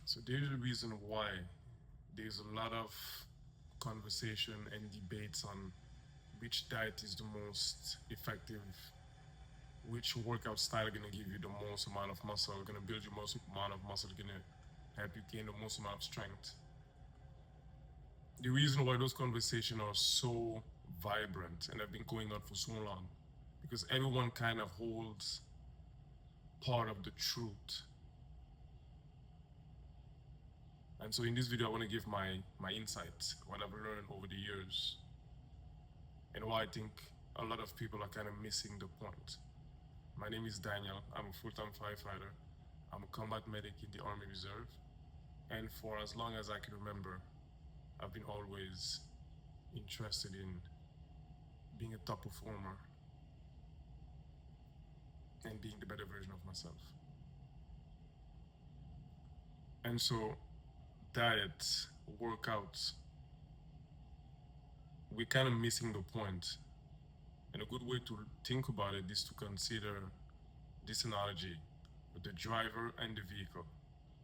So there's a reason why there's a lot of conversation and debates on which diet is the most effective, which workout style gonna give you the most amount of muscle, gonna build you most amount of muscle, gonna help you gain the most amount of strength. The reason why those conversations are so vibrant and have been going on for so long, because everyone kind of holds part of the truth. And so in this video, I want to give my insights, what I've learned over the years, and why I think a lot of people are kind of missing the point. My name is Daniel. I'm a full-time firefighter. I'm a combat medic in the Army Reserve. And for as long as I can remember, I've been always interested in being a top performer and being the better version of myself. And so diet, workouts, we're kind of missing the point. And a good way to think about it is to consider this analogy with the driver and the vehicle.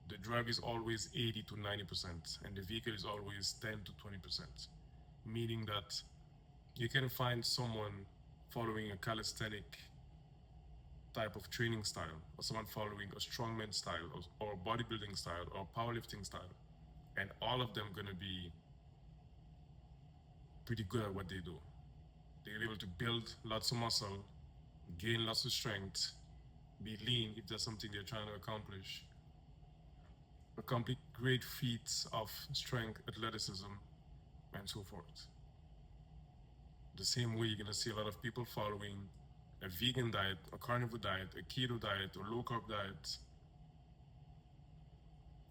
The driver is always 80 to 90%, and the vehicle is always 10 to 20%, meaning that you can find someone following a calisthenic type of training style, or someone following a strongman style, or bodybuilding style, or powerlifting style, and all of them gonna be pretty good at what they do. They're able to build lots of muscle, gain lots of strength, be lean if that's something they're trying to accomplish, accomplish great feats of strength, athleticism, and so forth. The same way you're gonna see a lot of people following a vegan diet, a carnivore diet, a keto diet, or low carb diet,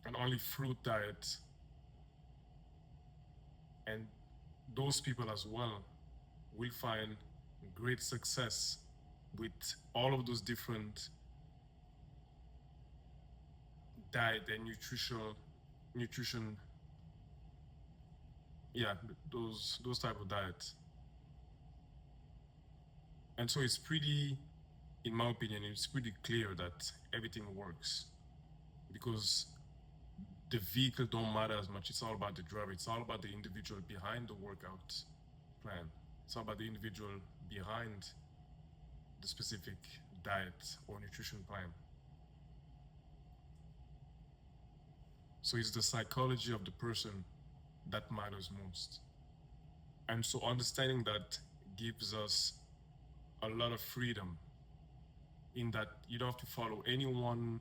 an only fruit diet. And those people as well will find great success with all of those different diet and nutrition, yeah, those type of diets. And so it's pretty, in my opinion, it's pretty clear that everything works because the vehicle don't matter as much. It's all about the driver. It's all about the individual behind the workout plan. It's all about the individual behind the specific diet or nutrition plan. So it's the psychology of the person that matters most. And so understanding that gives us a lot of freedom in that you don't have to follow anyone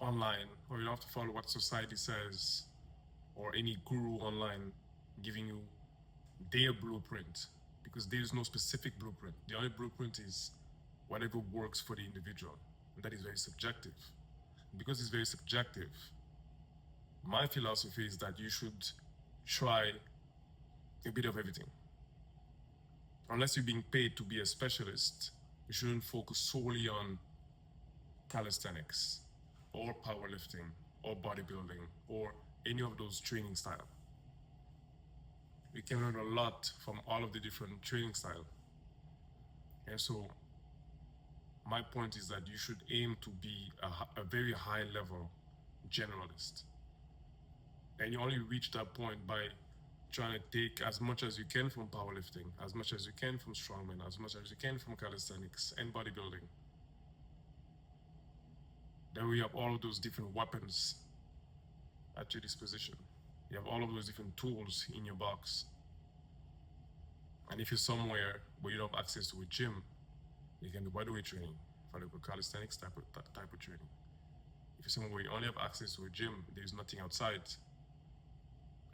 online, or you don't have to follow what society says, or any guru online giving you their blueprint, because there is no specific blueprint. The only blueprint is whatever works for the individual, and that is very subjective. Because it's very subjective, my philosophy is that you should try a bit of everything. Unless you're being paid to be a specialist, you shouldn't focus solely on calisthenics or powerlifting or bodybuilding or any of those training style. We can learn a lot from all of the different training style. And so my point is that you should aim to be a very high level generalist. And you only reach that point by trying to take as much as you can from powerlifting, as much as you can from strongman, as much as you can from calisthenics and bodybuilding. Then we have all of those different weapons at your disposition. You have all of those different tools in your box. And if you're somewhere where you don't have access to a gym, you can do bodyweight training, for example, calisthenics type of training. If you're somewhere where you only have access to a gym, there's nothing outside,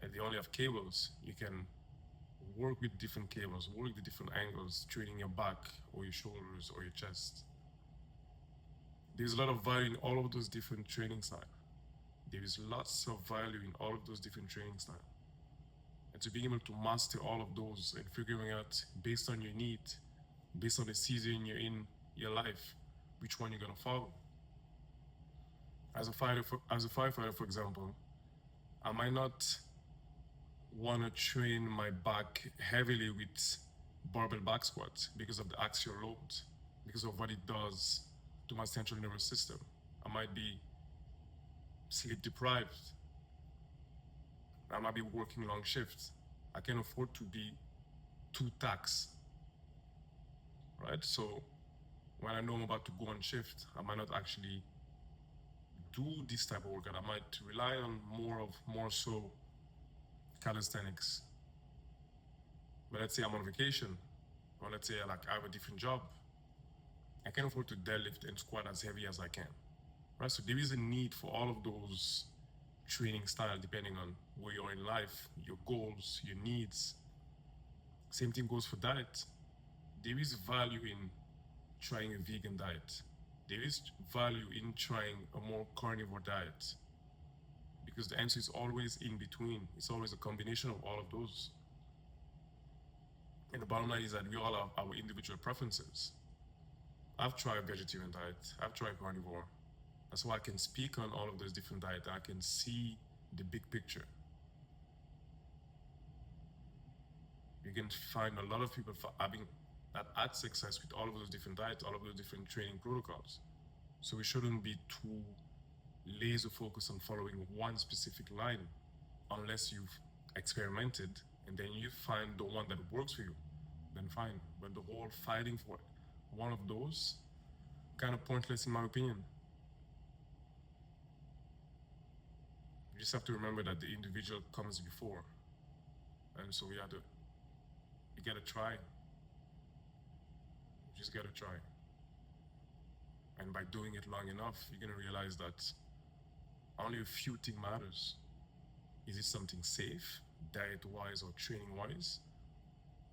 and they only have cables, you can work with different cables, work with different angles, training your back or your shoulders or your chest. There's a lot of value in all of those different training styles. There is lots of value in all of those different training styles. And to being able to master all of those and figuring out based on your need, based on the season you're in your life, which one you're gonna follow. As a firefighter, for example, I might not want to train my back heavily with barbell back squats because of the axial load, because of what it does to my central nervous system. I might be sleep deprived. I might be working long shifts. I can afford to be too taxed, right? So when I know I'm about to go on shift, I might not actually do this type of workout. I might rely on more so calisthenics. But let's say I'm on vacation, or let's say like I have a different job. I can afford to deadlift and squat as heavy as I can, right? So there is a need for all of those training style depending on where you are in life, your goals, your needs. Same thing goes for diet. There is value in trying a vegan diet. There is value in trying a more carnivore diet, because the answer is always in between. It's always a combination of all of those. And the bottom line is that we all have our individual preferences. I've tried vegetarian diet, I've tried carnivore. That's why I can speak on all of those different diets. I can see the big picture. You can find a lot of people having that had success with all of those different diets, all of those different training protocols. So we shouldn't be too laser focused on following one specific line unless you've experimented and then you find the one that works for you, then fine. But the whole fighting for one of those, kind of pointless in my opinion. You just have to remember that the individual comes before. And so you gotta try. You just gotta try. And by doing it long enough, you're gonna realize that only a few things matters. Is it something safe, diet-wise or training-wise?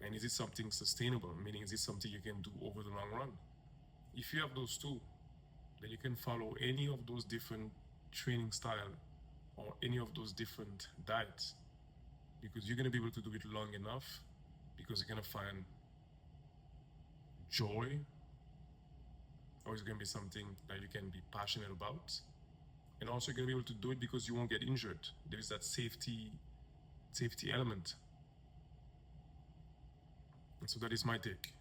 And is it something sustainable? Meaning, is it something you can do over the long run? If you have those two, then you can follow any of those different training style or any of those different diets, because you're gonna be able to do it long enough, because you're gonna find joy, or it's gonna be something that you can be passionate about. And also you're gonna be able to do it because you won't get injured. There is that safety element. And so that is my take.